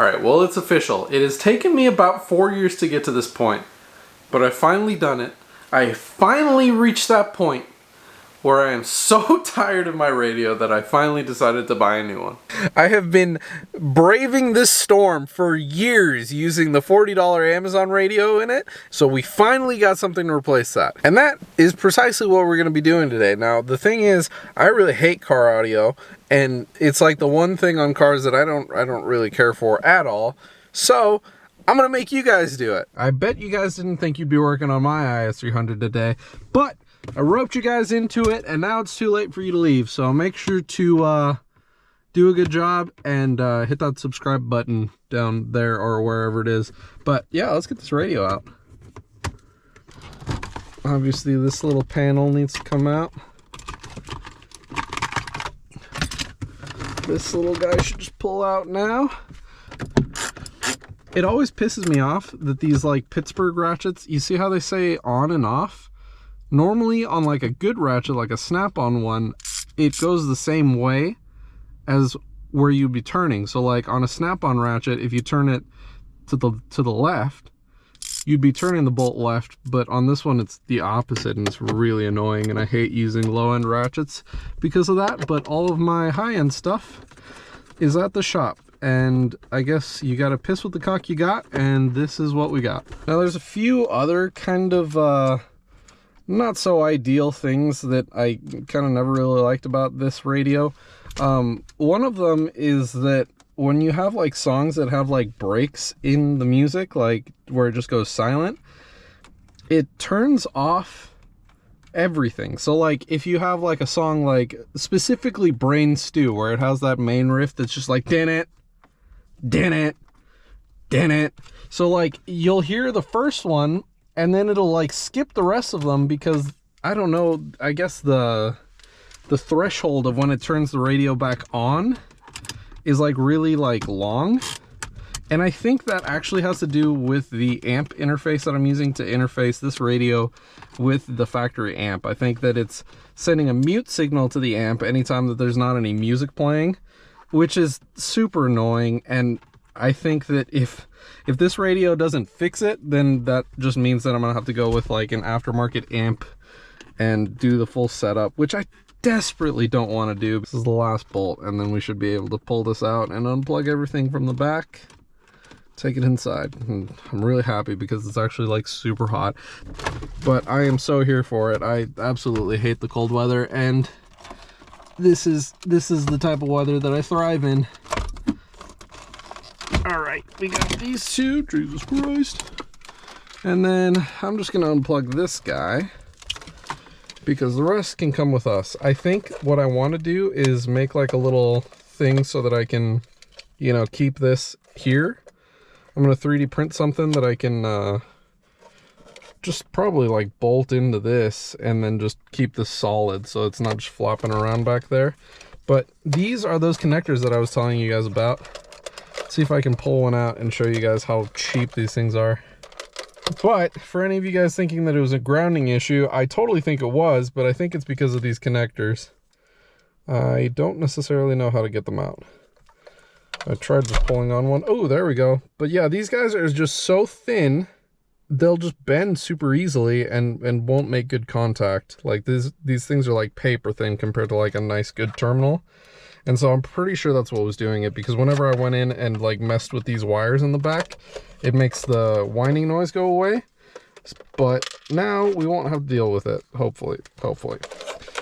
Alright, well it's official. It has taken me about 4 years to get to this point, but I've finally done it. I finally reached that point where I am so tired of my radio that I finally decided to buy a new one. I have been braving this storm for years using the $40 Amazon radio in it, so we finally got something to replace that. And that is precisely what we're going to be doing today. Now, the thing is, I really hate car audio, and it's like the one thing on cars that I don't really care for at all. So I'm going to make you guys do it. I bet you guys didn't think you'd be working on my IS300 today, but I roped you guys into it, and now it's too late for you to leave. So make sure to do a good job and hit that subscribe button down there or wherever it is. But yeah, let's get this radio out. Obviously, this little panel needs to come out. This little guy should just pull out now. It always pisses me off that these like Pittsburgh ratchets, you see how they say on and off? Normally on like a good ratchet, like a snap-on one, it goes the same way as where you'd be turning. So like on a snap-on ratchet, if you turn it to the left, you'd be turning the bolt left, but on this one it's the opposite, and it's really annoying, and I hate using low-end ratchets because of that. But all of my high-end stuff is at the shop, and I guess you gotta piss with the cock you got, and this is what we got. Now there's a few other kind of not so ideal things that I kind of never really liked about this radio. One of them is that when you have like songs that have like breaks in the music, like where it just goes silent, it turns off everything. So like if you have like a song like specifically Brain Stew, where it has that main riff that's just like din it, din it, din it. So like you'll hear the first one, and then it'll like skip the rest of them because, I don't know, I guess the threshold of when it turns the radio back on is like really like long. And I think that actually has to do with the amp interface that I'm using to interface this radio with the factory amp. I think that it's sending a mute signal to the amp anytime that there's not any music playing, which is super annoying. And I think that if this radio doesn't fix it, then that just means that I'm gonna have to go with like an aftermarket amp and do the full setup, which I desperately don't want to do. This is the last bolt, and then we should be able to pull this out and unplug everything from the back, take it inside. And I'm really happy because it's actually like super hot, but I am so here for it. I absolutely hate the cold weather, and this is the type of weather that I thrive in. All right, we got these two, Jesus Christ. And then I'm just gonna unplug this guy because the rest can come with us. I think what I want to do is make like a little thing so that I can, you know, keep this here. I'm gonna 3D print something that I can just probably like bolt into this and then just keep this solid so it's not just flopping around back there. But these are those connectors that I was telling you guys about. See if I can pull one out and show you guys how cheap these things are. But for any of you guys thinking that it was a grounding issue, I totally think it was, but I think it's because of these connectors. I don't necessarily know how to get them out. I tried just pulling on one. Oh, there we go. But yeah, these guys are just so thin, they'll just bend super easily and won't make good contact. Like these things are like paper thin compared to like a nice good terminal. And so I'm pretty sure that's what was doing it, because whenever I went in and like messed with these wires in the back, it makes the whining noise go away. But now we won't have to deal with it, hopefully.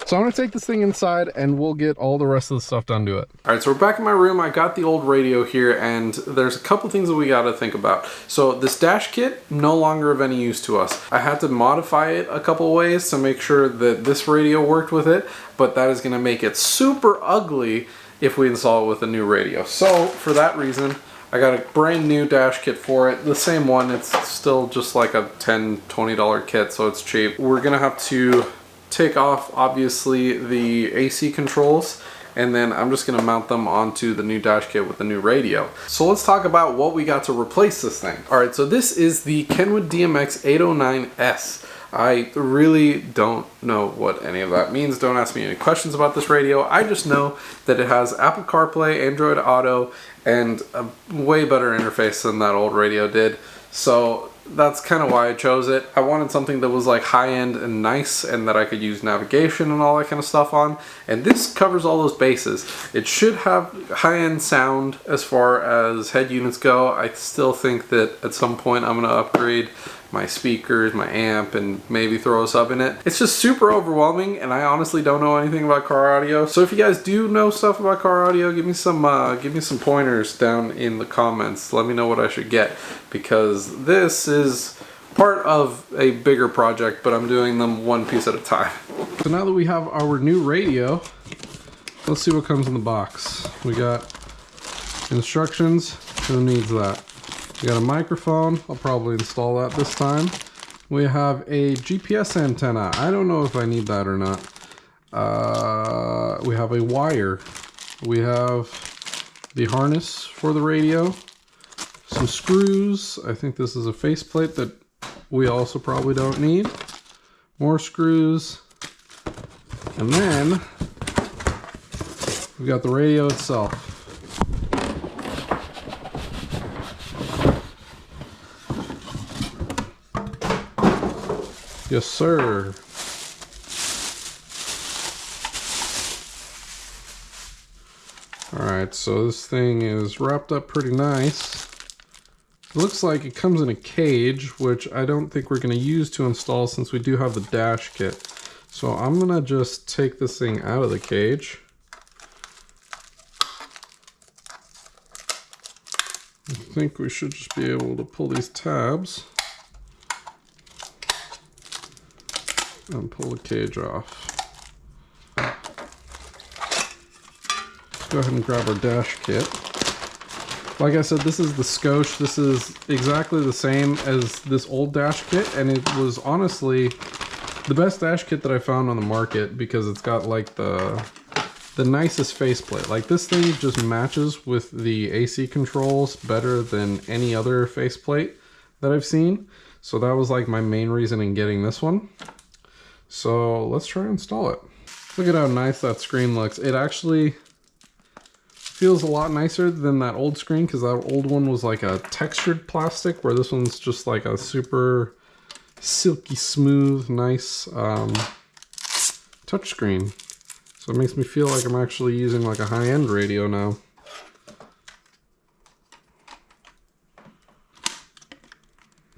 So I'm gonna take this thing inside and we'll get all the rest of the stuff done to it. All right, so we're back in my room. I got the old radio here, and there's a couple things that we gotta think about. So this dash kit, no longer of any use to us. I had to modify it a couple ways to make sure that this radio worked with it, but that is gonna make it super ugly if we install it with a new radio. So for that reason, I got a brand new dash kit for it. The same one, it's still just like a $10, $20 kit, so it's cheap. We're gonna have to take off, obviously, the AC controls, and then I'm just gonna mount them onto the new dash kit with the new radio. So let's talk about what we got to replace this thing. All right, so this is the Kenwood DMX 809S. I really don't know what any of that means. Don't ask me any questions about this radio. I just know that it has Apple CarPlay, Android Auto, and a way better interface than that old radio did. So that's kind of why I chose it. I wanted something that was like high-end and nice and that I could use navigation and all that kind of stuff on. And this covers all those bases. It should have high-end sound as far as head units go. I still think that at some point I'm going to upgrade my speakers, my amp, and maybe throw a sub in it. It's just super overwhelming, and I honestly don't know anything about car audio. So if you guys do know stuff about car audio, give me some pointers down in the comments. Let me know what I should get, because this is part of a bigger project, but I'm doing them one piece at a time. So now that we have our new radio, let's see what comes in the box. We got instructions. Who needs that? We got a microphone. I'll probably install that this time. We have a GPS antenna. I don't know if I need that or not. We have a wire. We have the harness for the radio. Some screws. I think this is a faceplate that we also probably don't need. More screws. And then we got the radio itself. Yes, sir. Alright, so this thing is wrapped up pretty nice. It looks like it comes in a cage, which I don't think we're going to use to install since we do have the dash kit. So I'm going to just take this thing out of the cage. I think we should just be able to pull these tabs and pull the cage off. Let's go ahead and grab our dash kit. Like I said, this is the scosche. This is exactly the same as this old dash kit, and it was honestly the best dash kit that I found on the market because it's got like the nicest faceplate. Like this thing just matches with the AC controls better than any other faceplate that I've seen. So that was like my main reason in getting this one. So let's try to install it. Look at how nice that screen looks. It actually feels a lot nicer than that old screen because that old one was like a textured plastic, where this one's just like a super silky smooth, nice touch screen. So it makes me feel like I'm actually using like a high-end radio now.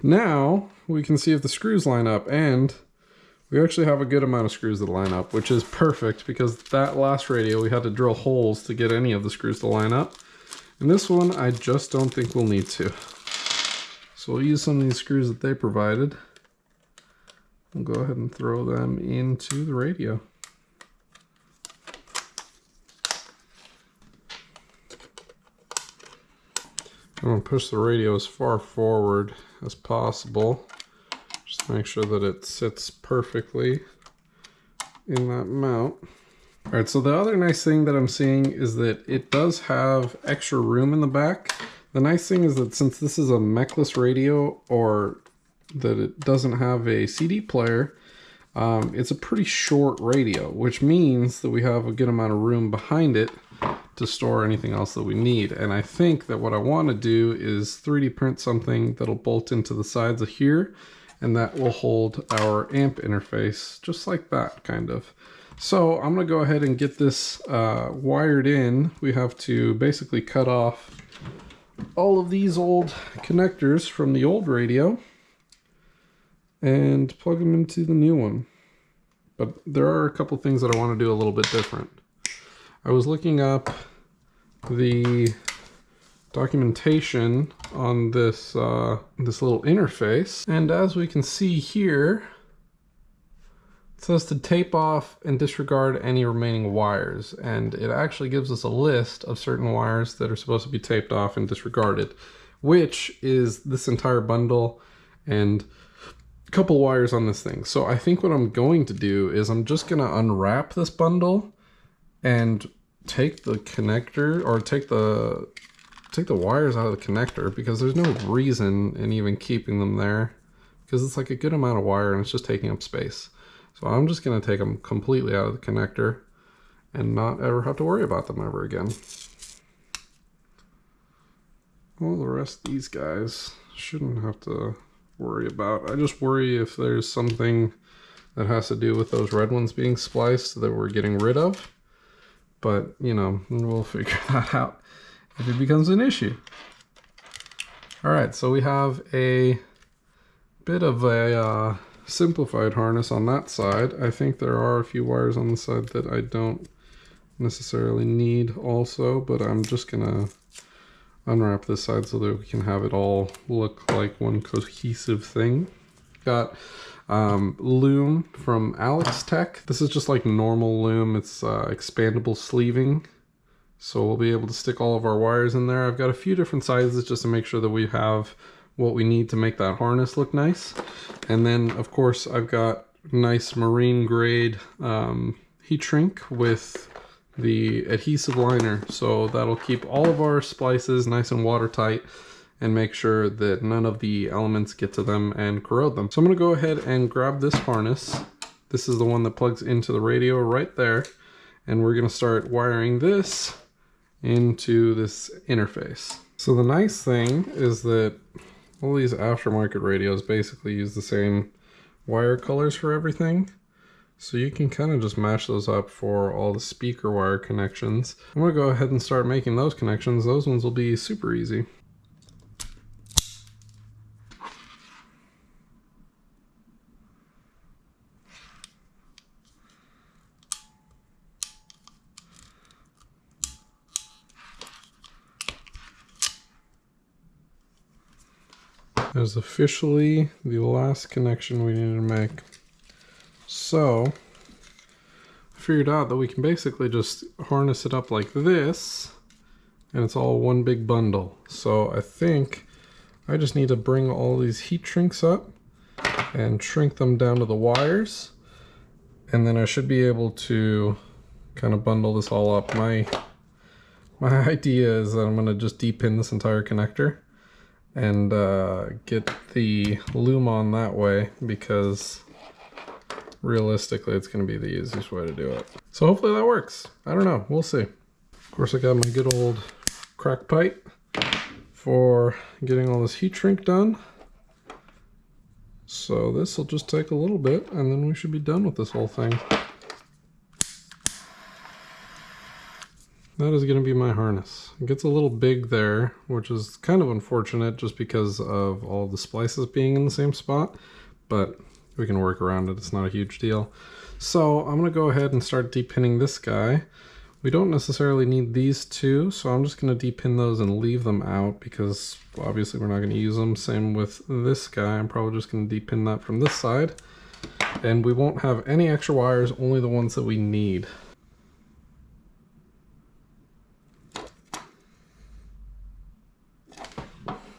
Now we can see if the screws line up, and we actually have a good amount of screws that line up, which is perfect because that last radio we had to drill holes to get any of the screws to line up. And this one I just don't think we'll need to. So we'll use some of these screws that they provided. We'll go ahead and throw them into the radio. I'm going to push the radio as far forward as possible. Just make sure that it sits perfectly in that mount. All right, so the other nice thing that I'm seeing is that it does have extra room in the back. The nice thing is that since this is a mechless radio, or that it doesn't have a CD player, it's a pretty short radio, which means that we have a good amount of room behind it to store anything else that we need. And I think that what I want to do is 3D print something that'll bolt into the sides of here, and that will hold our amp interface just like that, kind of. So I'm going to go ahead and get this wired in. We have to basically cut off all of these old connectors from the old radio and plug them into the new one. But there are a couple things that I want to do a little bit different. I was looking up the documentation on this this little interface, and as we can see here, it says to tape off and disregard any remaining wires, and it actually gives us a list of certain wires that are supposed to be taped off and disregarded, which is this entire bundle and a couple wires on this thing. So I think what I'm going to do is I'm just going to unwrap this bundle and take the connector, or take the wires out of the connector, because there's no reason in even keeping them there because it's like a good amount of wire and it's just taking up space. So I'm just going to take them completely out of the connector and not ever have to worry about them ever again. Well, the rest of these guys shouldn't have to worry about. I just worry if there's something that has to do with those red ones being spliced that we're getting rid of. But, you know, we'll figure that out if it becomes an issue. All right, so we have a bit of a simplified harness on that side. I think there are a few wires on the side that I don't necessarily need also, but I'm just gonna unwrap this side so that we can have it all look like one cohesive thing. Got Loom from Alex Tech. This is just like normal Loom. It's expandable sleeving, so we'll be able to stick all of our wires in there. I've got a few different sizes just to make sure that we have what we need to make that harness look nice. And then of course I've got nice marine grade heat shrink with the adhesive liner, so that'll keep all of our splices nice and watertight and make sure that none of the elements get to them and corrode them. So I'm going to go ahead and grab this harness. This is the one that plugs into the radio right there, and we're going to start wiring this into this interface. So the nice thing is that all these aftermarket radios basically use the same wire colors for everything. So you can kind of just match those up for all the speaker wire connections. I'm going to go ahead and start making those connections. Those ones will be super easy. That is officially the last connection we need to make. So I figured out that we can basically just harness it up like this, and it's all one big bundle. So I think I just need to bring all these heat shrinks up and shrink them down to the wires, and then I should be able to kind of bundle this all up. My idea is that I'm going to just de-pin this entire connector and get the loom on that way, because realistically it's going to be the easiest way to do it. So hopefully that works. I don't know, we'll see. Of course I got my good old crack pipe for getting all this heat shrink done. So this will just take a little bit and then we should be done with this whole thing. That is going to be my harness. It gets a little big there, which is kind of unfortunate just because of all the splices being in the same spot, but we can work around it. It's not a huge deal. So I'm going to go ahead and start de-pinning this guy. We don't necessarily need these two, so I'm just going to de-pin those and leave them out because obviously we're not going to use them. Same with this guy. I'm probably just going to de-pin that from this side. And we won't have any extra wires, only the ones that we need.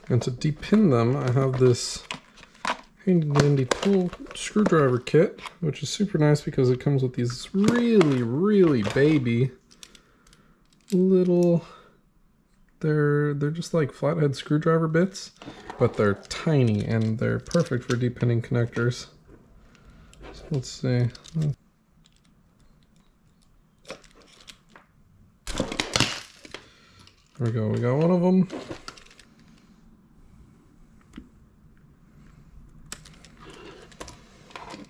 And to de-pin them, I have this handy dandy pull screwdriver kit, which is super nice because it comes with these really baby little, they're just like flathead screwdriver bits, but they're tiny and they're perfect for de-pinning connectors. So let's see. There we go, we got one of them.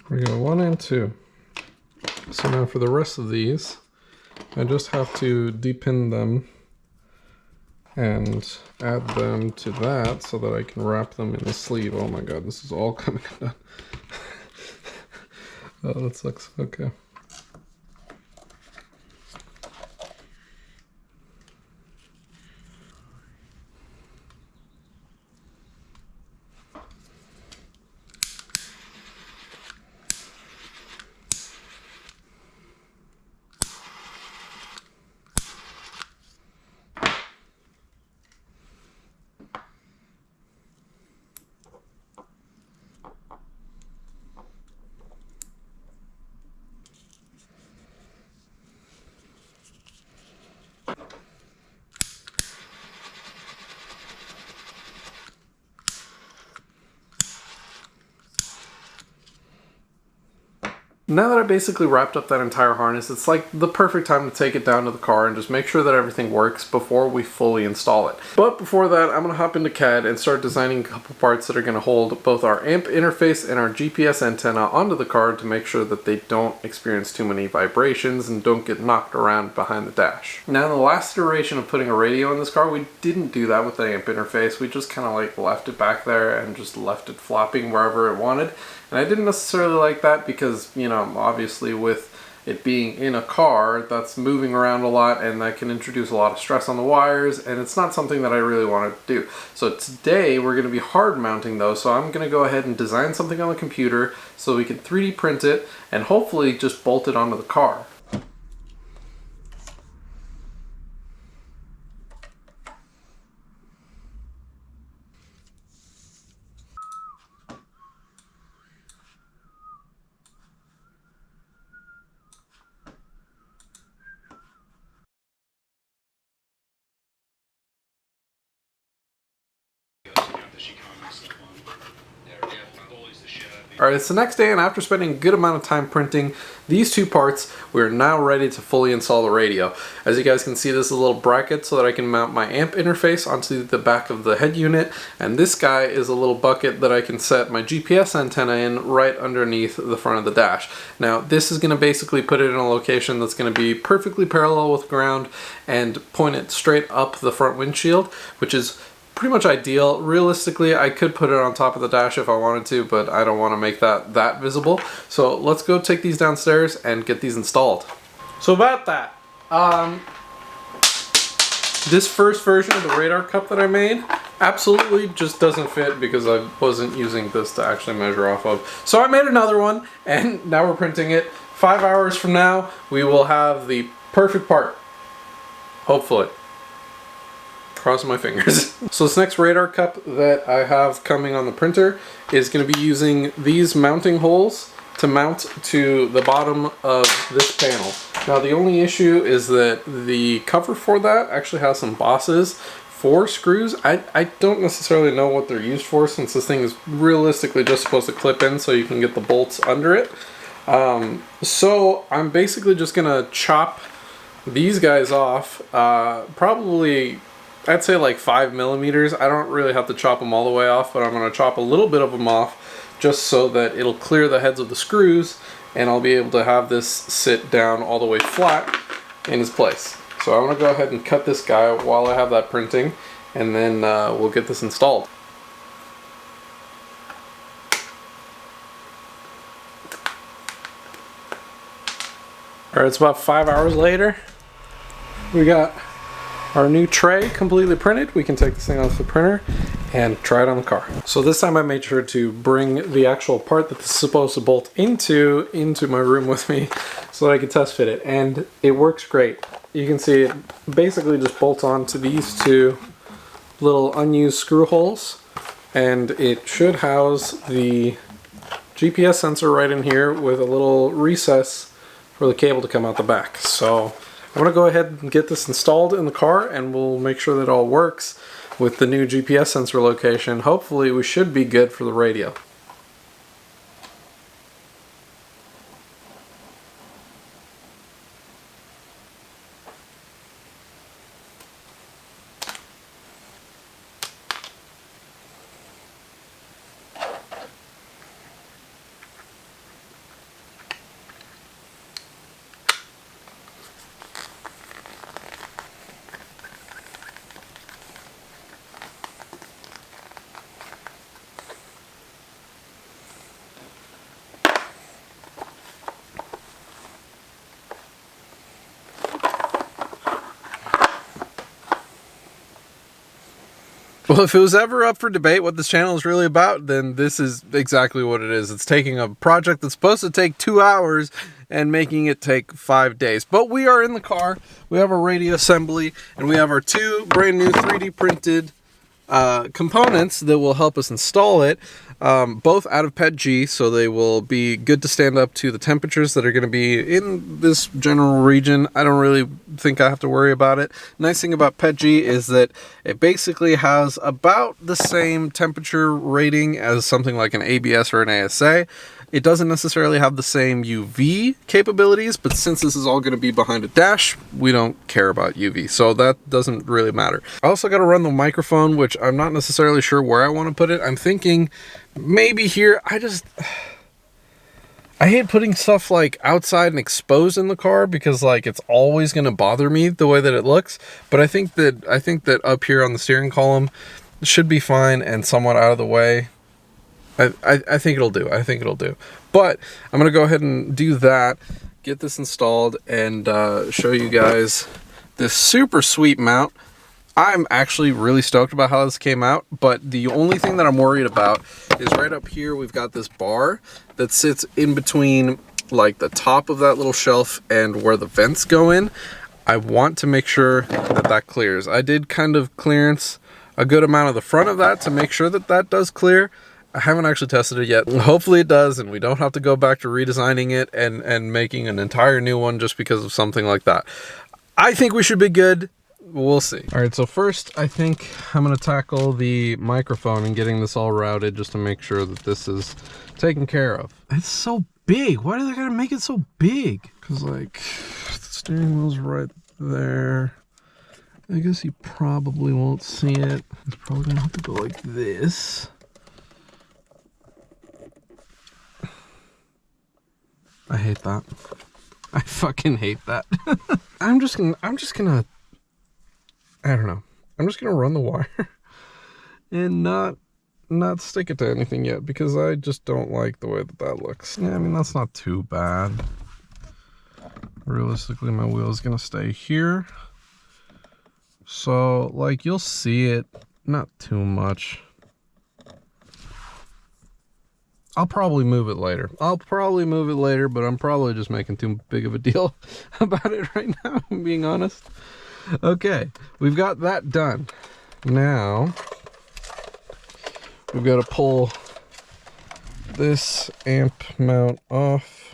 We got 1 and 2. So now for the rest of these, I just have to de-pin them and add them to that so that I can wrap them in the sleeve. Oh my god, this is all coming undone. Oh, that sucks. Okay. Now that I basically wrapped up that entire harness, it's like the perfect time to take it down to the car and just make sure that everything works before we fully install it. But before that, I'm going to hop into CAD and start designing a couple parts that are going to hold both our amp interface and our GPS antenna onto the car to make sure that they don't experience too many vibrations and don't get knocked around behind the dash. Now in the last iteration of putting a radio in this car, we didn't do that with the amp interface. We just kind of like left it back there and just left it flopping wherever it wanted. And I didn't necessarily like that because, you know, obviously with it being in a car, that's moving around a lot and that can introduce a lot of stress on the wires, and it's not something that I really wanted to do. So today we're going to be hard mounting those, so I'm going to go ahead and design something on the computer so we can 3D print it and hopefully just bolt it onto the car. Alright, it's the next day, and after spending a good amount of time printing these two parts, we're now ready to fully install the radio. As you guys can see, this is a little bracket so that I can mount my amp interface onto the back of the head unit, and this guy is a little bucket that I can set my GPS antenna in right underneath the front of the dash. Now, this is going to basically put it in a location that's going to be perfectly parallel with the ground and point it straight up the front windshield, which is pretty much ideal. Realistically, I could put it on top of the dash if I wanted to, but I don't want to make that visible. So let's go take these downstairs and get these installed. So about that, this first version of the radar cup that I made absolutely just doesn't fit because I wasn't using this to actually measure off of. So I made another one, and now we're printing it. 5 hours from now, we will have the perfect part. Hopefully. Crossing my fingers. So this next radar cup that I have coming on the printer is going to be using these mounting holes to mount to the bottom of this panel. Now the only issue is that the cover for that actually has some bosses for screws. I don't necessarily know what they're used for, since this thing is realistically just supposed to clip in so you can get the bolts under it. So I'm basically just gonna chop these guys off, probably I'd say like 5 millimeters. I don't really have to chop them all the way off, but I'm going to chop a little bit of them off just so that it'll clear the heads of the screws, and I'll be able to have this sit down all the way flat in its place. So I'm going to go ahead and cut this guy while I have that printing, and then we'll get this installed. Alright, it's about 5 hours later. We got our new tray completely printed. We can take this thing off the printer and try it on the car. So this time I made sure to bring the actual part that this is supposed to bolt into my room with me so that I could test fit it, and it works great. You can see it basically just bolts onto these two little unused screw holes, and it should house the GPS sensor right in here with a little recess for the cable to come out the back. So I'm going to go ahead and get this installed in the car, and we'll make sure that it all works with the new GPS sensor location. Hopefully we should be good for the radio. Well, if it was ever up for debate what this channel is really about, then this is exactly what it is. It's taking a project that's supposed to take 2 hours and making it take 5 days. But we are in the car, we have our radio assembly, and we have our two brand new 3D printed components that will help us install it, both out of PETG, so they will be good to stand up to the temperatures that are going to be in this general region. I don't really think I have to worry about it. Nice thing about PETG is that it basically has about the same temperature rating as something like an ABS or an ASA. It doesn't necessarily have the same UV capabilities, but since this is all going to be behind a dash, we don't care about UV, so that doesn't really matter. I also got to run the microphone, which I'm not necessarily sure where I want to put it. I'm thinking maybe here. I hate putting stuff like outside and exposed in the car because like it's always going to bother me the way that it looks. But I think that up here on the steering column should be fine and somewhat out of the way. I think it'll do. I think it'll do. But I'm going to go ahead and do that, get this installed, and show you guys this super sweet mount. I'm actually really stoked about how this came out, but the only thing that I'm worried about is right up here we've got this bar that sits in between like the top of that little shelf and where the vents go in. I want to make sure that that clears. I did kind of clearance a good amount of the front of that to make sure that that does clear. I haven't actually tested it yet. Hopefully it does, and we don't have to go back to redesigning it and making an entire new one just because of something like that. I think we should be good. We'll see. All right, so first I think I'm going to tackle the microphone and getting this all routed just to make sure that this is taken care of. It's so big. Why do they gotta make it so big? Because like the steering wheel's right there. I guess you probably won't see it. It's probably gonna have to go like this. I hate that. I fucking hate that. I'm just gonna I don't know. I'm just gonna run the wire and not stick it to anything yet because I just don't like the way that that looks. Yeah, I mean, that's not too bad. Realistically, my wheel is gonna stay here. So like you'll see it, not too much. I'll probably move it later. But I'm probably just making too big of a deal about it right now, I'm being honest. Okay, we've got that done. Now, we've got to pull this amp mount off.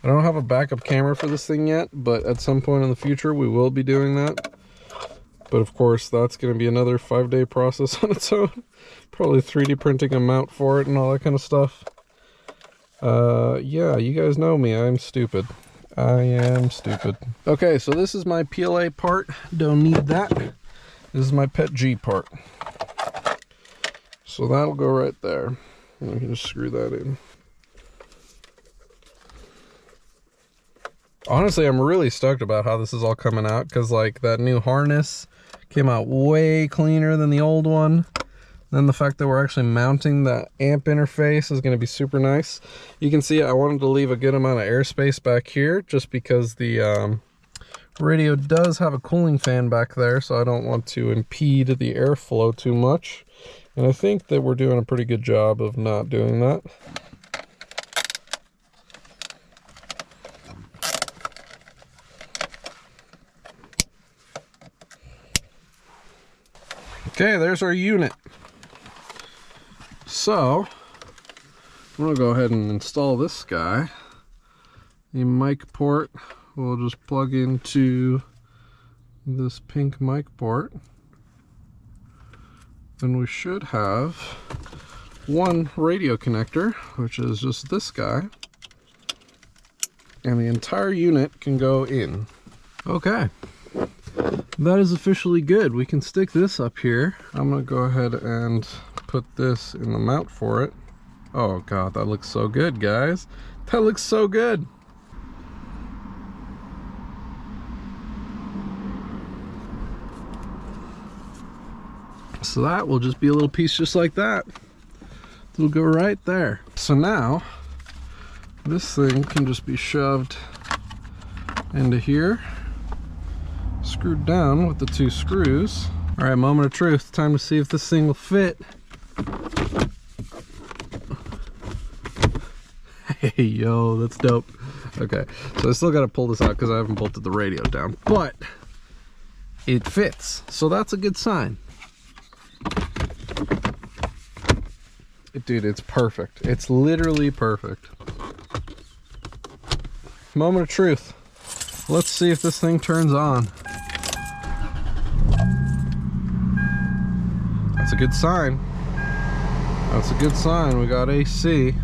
I don't have a backup camera for this thing yet, but at some point in the future we will be doing that. But of course, that's going to be another 5-day process on its own. Probably 3D printing a mount for it and all that kind of stuff. Yeah, you guys know me. I'm stupid. I am stupid. Okay, so this is my PLA part. Don't need that. This is my PETG part. So that'll go right there. And I can just screw that in. Honestly, I'm really stoked about how this is all coming out because like that new harness came out way cleaner than the old one. Then the fact that we're actually mounting the amp interface is going to be super nice. You can see I wanted to leave a good amount of airspace back here just because the radio does have a cooling fan back there, so I don't want to impede the airflow too much. And I think that we're doing a pretty good job of not doing that. Okay, there's our unit. So, I'm going to go ahead and install this guy. The mic port will just plug into this pink mic port. Then we should have one radio connector, which is just this guy. And the entire unit can go in. Okay. That is officially good. We can stick this up here. I'm gonna go ahead and put this in the mount for it. Oh god, that looks so good, guys. That looks so good. So that will just be a little piece just like that. It'll go right there. So now this thing can just be shoved into here, screwed down with the 2 screws. All right, moment of truth. Time to see if this thing will fit. Hey, yo, that's dope. Okay, so I still got to pull this out because I haven't bolted the radio down, but it fits, so that's a good sign. Dude, it's perfect. It's literally perfect. Moment of truth. Let's see if this thing turns on. That's a good sign. That's a good sign. We got AC.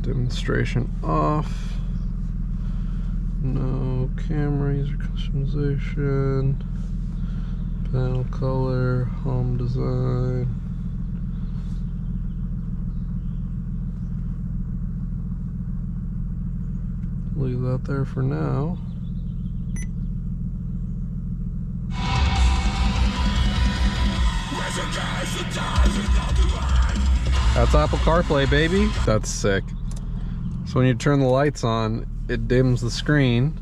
Demonstration off. No camera user customization. Panel color, home design. Leave that there for now. That's Apple CarPlay, baby. That's sick. So when you turn the lights on, it dims the screen.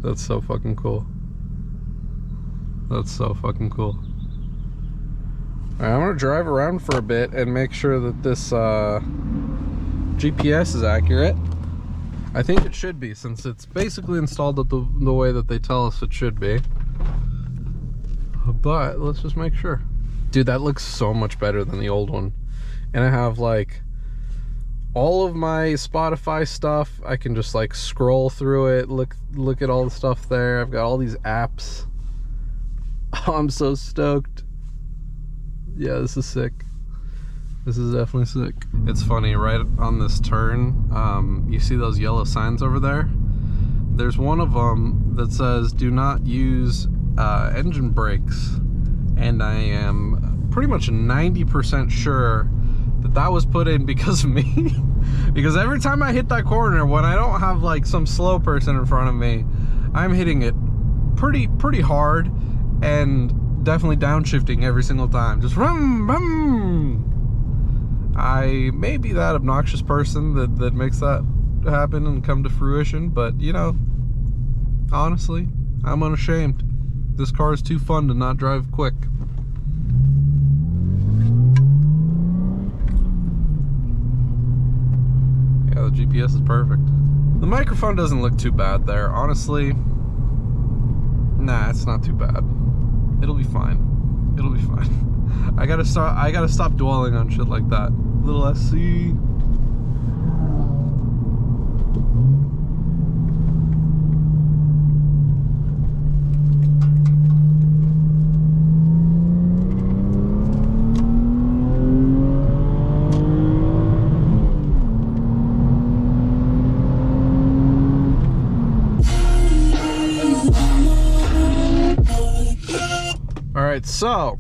That's so fucking cool. That's so fucking cool. Alright, I'm gonna drive around for a bit and make sure that this GPS is accurate. I think it should be, since it's basically installed the way that they tell us it should be. But let's just make sure. Dude, that looks so much better than the old one. And I have like all of my Spotify stuff. I can just like scroll through it, look at all the stuff there. I've got all these apps. Oh, I'm so stoked. Yeah, this is sick. This is definitely sick. It's funny, right on this turn, you see those yellow signs over there? There's one of them that says do not use engine brakes, and I am pretty much 90% sure that that was put in because of me. Because every time I hit that corner, when I don't have like some slow person in front of me, I'm hitting it pretty hard, and definitely downshifting every single time. Just rum, rum. I may be that obnoxious person that makes that happen and come to fruition, but you know, honestly, I'm unashamed. This car is too fun to not drive quick. Yeah, the GPS is perfect. The microphone doesn't look too bad there, honestly. Nah, it's not too bad. It'll be fine. It'll be fine. I gotta stop dwelling on shit like that. Little SC. Alright, so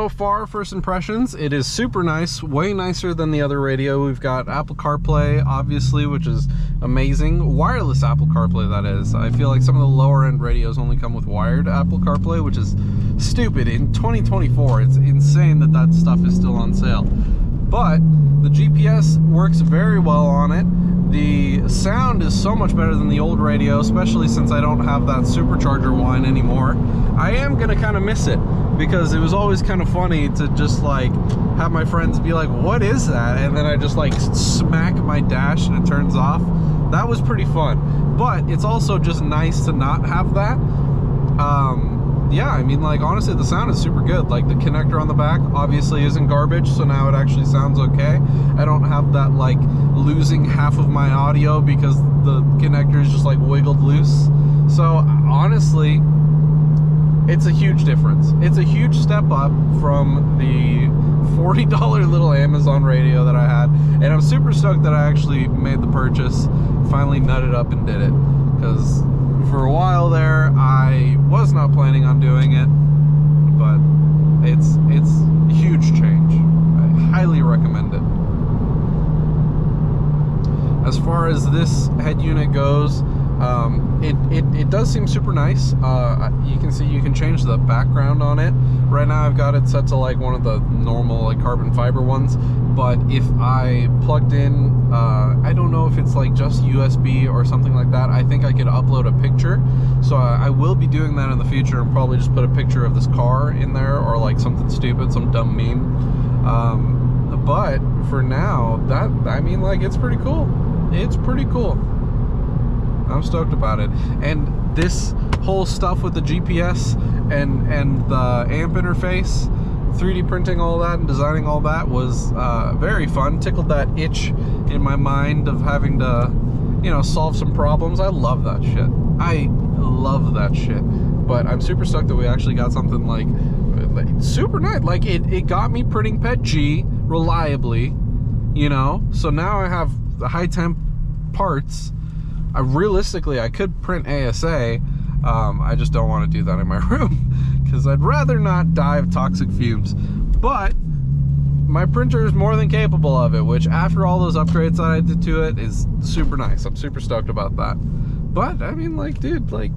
far, first impressions, it is super nice, way nicer than the other radio. We've got Apple CarPlay, obviously, which is amazing. Wireless Apple CarPlay, that is. I feel like some of the lower end radios only come with wired Apple CarPlay, which is stupid. In 2024, it's insane that that stuff is still on sale. But the GPS works very well on it. The sound is so much better than the old radio, especially since I don't have that supercharger whine anymore. I am gonna kind of miss it, because it was always kind of funny to just like have my friends be like, what is that? And then I just like smack my dash and it turns off. That was pretty fun, but it's also just nice to not have that. Yeah, I mean, like, honestly, the sound is super good. Like, the connector on the back obviously isn't garbage, so now it actually sounds okay. I don't have that like losing half of my audio because the connector is just like wiggled loose. So honestly, it's a huge difference. It's a huge step up from the $40 little Amazon radio that I had, and I'm super stoked that I actually made the purchase, finally nutted up and did it, because for a while there I was not planning on doing it, but it's a huge change. I highly recommend it. As far as this head unit goes, it does seem super nice. You can see you can change the background on it. Right now I've got it set to like one of the normal like carbon fiber ones, but if I plugged in, I don't know if it's like just USB or something like that, I think I could upload a picture. So I will be doing that in the future, and probably just put a picture of this car in there, or like something stupid, some dumb meme. But for now, that, I mean, like, it's pretty cool. It's pretty cool. I'm stoked about it. And this whole stuff with the GPS and the amp interface, 3D printing all that and designing all that was very fun. Tickled that itch in my mind of having to you know, solve some problems. I love that shit. I love that shit. But I'm super stoked that we actually got something like super nice. Like it got me printing PETG reliably, you know. So now I have the high temp parts. Realistically, I could print ASA. I just don't want to do that in my room because I'd rather not die of toxic fumes. But my printer is more than capable of it, which after all those upgrades that I did to it is super nice. I'm super stoked about that. But I mean, like, dude, like,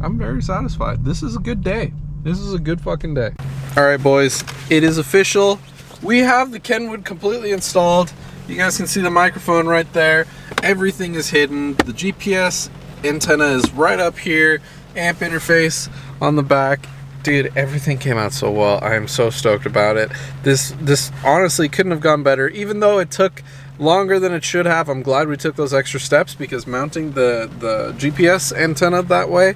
I'm very satisfied. This is a good day. This is a good fucking day. All right, boys, it is official. We have the Kenwood completely installed. You guys can see the microphone right there. Everything is hidden. The GPS antenna is right up here. Amp interface on the back. Dude, everything came out so well. I am so stoked about it. This honestly couldn't have gone better. Even though it took longer than it should have, I'm glad we took those extra steps, because mounting the GPS antenna that way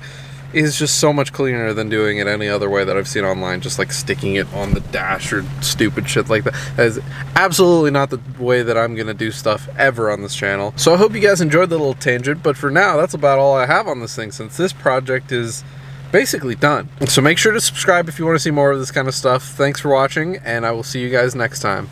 is just so much cleaner than doing it any other way that I've seen online, just like sticking it on the dash or stupid shit like that. That is absolutely not the way that I'm gonna do stuff ever on this channel. So I hope you guys enjoyed the little tangent, but for now, that's about all I have on this thing, since this project is basically done. So make sure to subscribe if you want to see more of this kind of stuff. Thanks for watching, and I will see you guys next time.